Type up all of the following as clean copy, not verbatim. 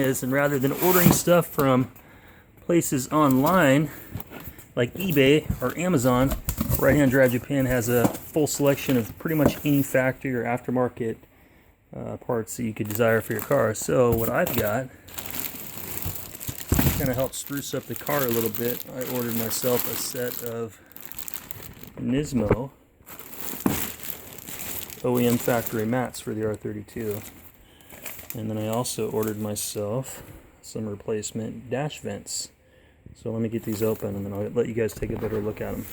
is, and rather than ordering stuff from places online like eBay or Amazon, Right Hand Drive Japan has a full selection of pretty much any factory or aftermarket parts that you could desire for your car. So what I've got kind of helps spruce up the car a little bit. I ordered myself a set of Nismo OEM factory mats for the R32, and then I also ordered myself some replacement dash vents. So let me get these open and then I'll let you guys take a better look at them.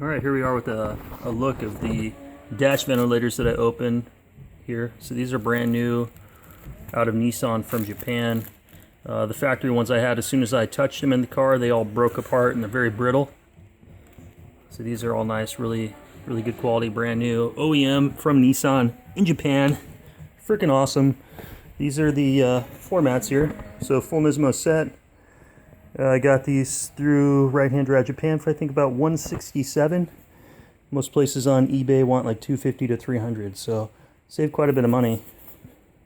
Alright, here we are with a look of the dash ventilators that I opened here. So these are brand new out of Nissan from Japan. The factory ones I had, as soon as I touched them in the car, they all broke apart and they're very brittle. So these are all nice, really good quality, brand new OEM from Nissan in Japan. Freaking awesome. These are the floor mats here. So full Nismo set. I got these through Right Hand Drive Japan for I think about $167. Most places on eBay want like $250 to $300, so save quite a bit of money.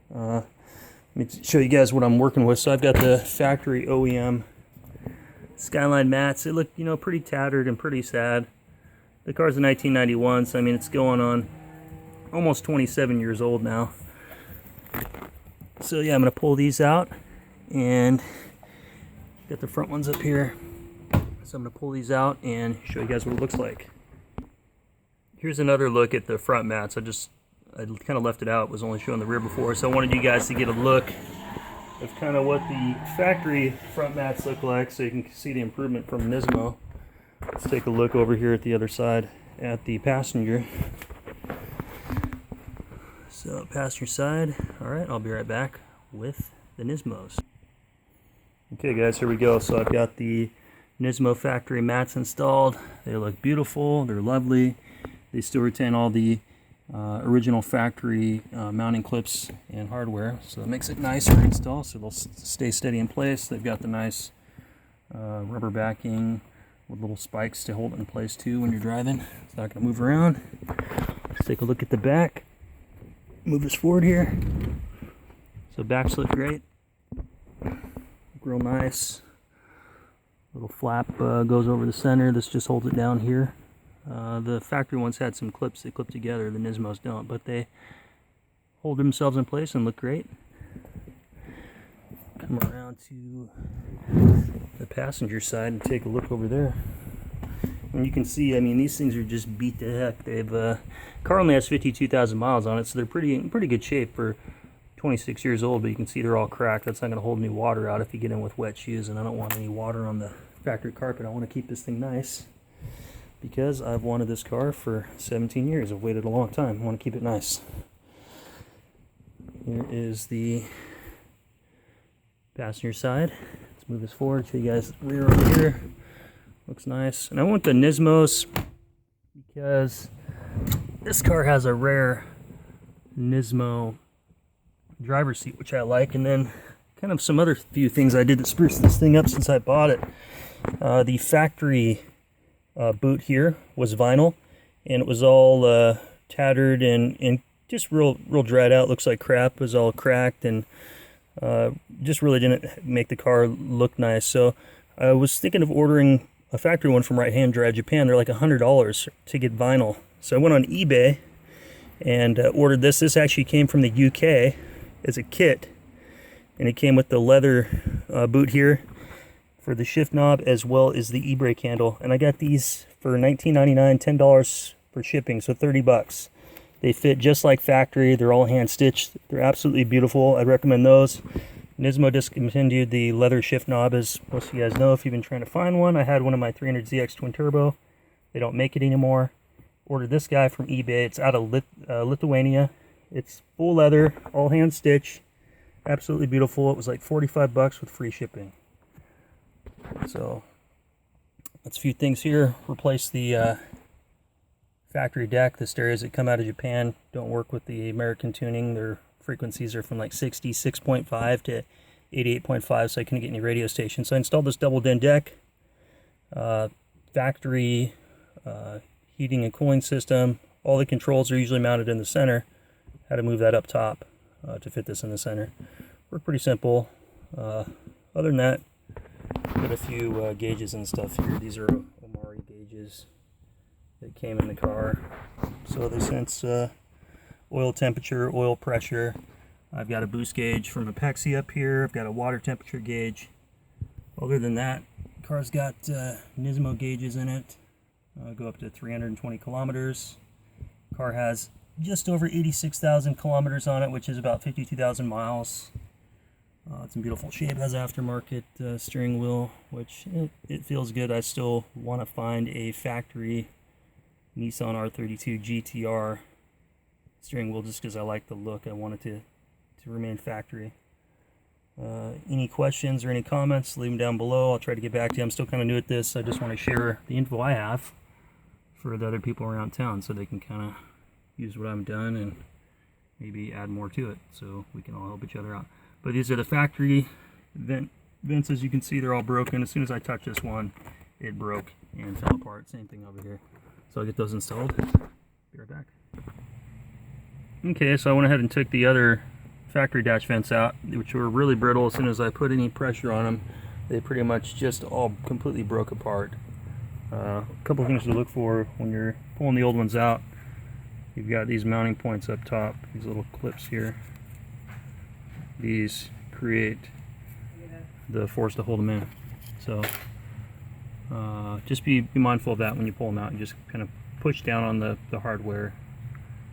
Let me show you guys what I'm working with. So I've got the factory OEM Skyline mats. They look, pretty tattered and pretty sad. The car's a 1991, so I mean it's going on almost 27 years old now. So yeah, I'm gonna pull these out, and got the front ones up here. So I'm gonna pull these out and show you guys what it looks like. Here's another look at the front mats. I kind of left it out. It was only showing the rear before, so I wanted you guys to get a look of kind of what the factory front mats look like, so you can see the improvement from Nismo. Let's take a look over here at the other side at the passenger. So passenger side. Alright, I'll be right back with the Nismos. Okay guys, here we go. So I've got the Nismo factory mats installed. They look beautiful, they're lovely. They still retain all the original factory mounting clips and hardware, so it makes it nice to install, so they'll stay steady in place. They've got the nice rubber backing with little spikes to hold it in place too when you're driving. It's not going to move around. Let's take a look at the back. Move this forward here. So backs look great. Real nice. Little flap goes over the center. This just holds it down here. The factory ones had some clips that clip together. The Nismos don't, but they hold themselves in place and look great. Come around to the passenger side and take a look over there. And you can see, I mean, these things are just beat to heck. They've car only has 52,000 miles on it, so they're in pretty good shape for 26 years old. But you can see they're all cracked. That's not going to hold any water out if you get in with wet shoes. And I don't want any water on the factory carpet. I want to keep this thing nice because I've wanted this car for 17 years. I've waited a long time. I want to keep it nice. Here is the passenger side. Let's move this forward, show you guys the rear over here. Looks nice. And I want the Nismos because this car has a rare Nismo driver's seat, which I like, and then kind of some other few things I did to spruce this thing up since I bought it. The factory boot here was vinyl, and it was all tattered and just real dried out. Looks like crap. It was all cracked and just really didn't make the car look nice. So I was thinking of ordering a factory one from Right Hand Drive Japan. They're like $100 to get vinyl. So I went on eBay and ordered this. This actually came from the UK as a kit, and it came with the leather boot here for the shift knob as well as the e-brake handle. And I got these for $19.99, $10 for shipping, so $30. They fit just like factory. They're all hand stitched. They're absolutely beautiful. I'd recommend those. Nismo discontinued the leather shift knob, as most of you guys know if you've been trying to find one. I had one of my 300ZX twin turbo. They don't make it anymore. Ordered this guy from eBay. It's out of Lithuania. It's full leather, all hand stitched. Absolutely beautiful. It was like $45 with free shipping. So that's a few things here. Replace the factory deck. The stereos that come out of Japan don't work with the American tuning. Their frequencies are from like 66.5 to 88.5, so I couldn't get any radio stations. So I installed this double din deck, factory heating and cooling system. All the controls are usually mounted in the center. Had to move that up top. to fit this in the center. Work pretty simple. Other than that, got a few gauges and stuff here. These are Omari gauges that came in the car. So they sense oil temperature, oil pressure. I've got a boost gauge from Apexi up here. I've got a water temperature gauge. Other than that, the car's got Nismo gauges in it. Go up to 320 kilometers. Car has just over 86,000 kilometers on it, which is about 52,000 miles. It's in beautiful shape. Has aftermarket steering wheel, which it feels good. I still want to find a factory Nissan R32 GTR steering wheel just because I like the look. I want it to remain factory. Any questions or any comments, leave them down below. I'll try to get back to you. I'm still kind of new at this. I just want to share the info I have for the other people around town so they can kind of use what I've done and maybe add more to it so we can all help each other out. But these are the factory vents. As you can see, they're all broken. As soon as I touched this one, it broke and fell apart. Same thing over here. So I'll get those installed. Be right back. Okay, so I went ahead and took the other factory dash vents out, which were really brittle. As soon as I put any pressure on them, they pretty much just all completely broke apart. A couple of things to look for when you're pulling the old ones out. You've got these mounting points up top, these little clips here. These create the force to hold them in. So just be mindful of that when you pull them out, and just kind of push down on the hardware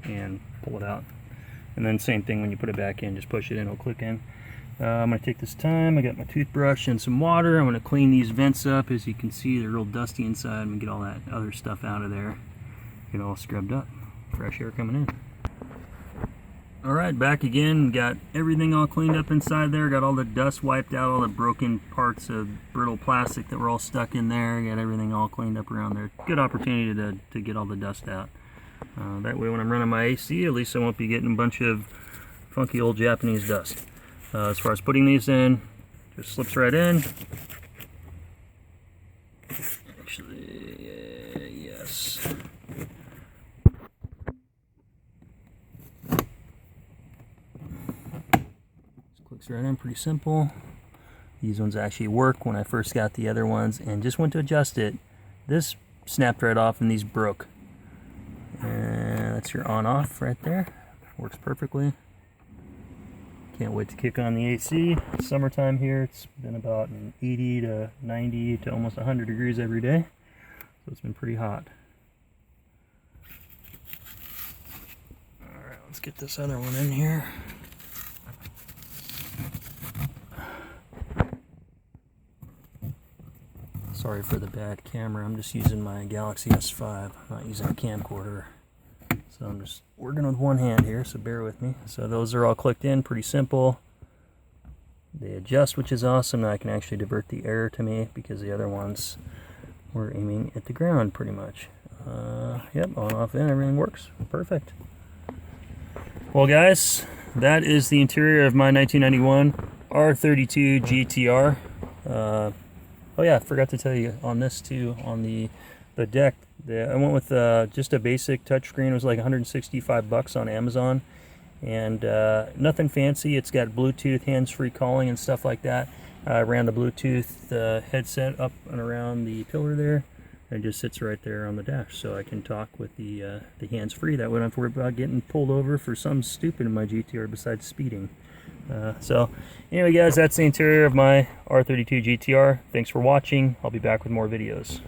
and pull it out. And then same thing when you put it back in, just push it in, it'll click in. I'm going to take this time, I got my toothbrush and some water. I'm going to clean these vents up. As you can see, they're real dusty inside. And get all that other stuff out of there. Get it all scrubbed up. Fresh air coming in. Alright, back again. Got everything all cleaned up inside there. Got all the dust wiped out, all the broken parts of brittle plastic that were all stuck in there. Got everything all cleaned up around there. Good opportunity to get all the dust out. That way when I'm running my AC, at least I won't be getting a bunch of funky old Japanese dust. As far as putting these in, just slips right in. Actually, yes. Just clicks right in, pretty simple. These ones actually work. When I first got the other ones and just went to adjust it, this snapped right off and these broke. And that's your on-off right there. Works perfectly. Can't wait to kick on the AC. It's summertime here. It's been about 80 to 90 to almost 100 degrees every day. So it's been pretty hot. Alright, let's get this other one in here. Sorry for the bad camera. I'm just using my Galaxy S5. I'm not using a camcorder. So I'm just working with one hand here, so bear with me. So those are all clicked in, pretty simple. They adjust, which is awesome. Now I can actually divert the air to me because the other ones were aiming at the ground pretty much. Yep, on, off, in, everything works. Perfect. Well guys, that is the interior of my 1991 R32 GTR. Oh yeah, I forgot to tell you on this too, on the deck. I went with just a basic touchscreen. It was like 165 bucks on Amazon, and nothing fancy. It's got Bluetooth, hands-free calling and stuff like that. I ran the Bluetooth headset up and around the pillar there, and it just sits right there on the dash, so I can talk with the hands-free. That way I don't have to worry about getting pulled over for something stupid in my GTR besides speeding. So anyway guys, that's the interior of my R32 GTR. Thanks for watching. I'll be back with more videos.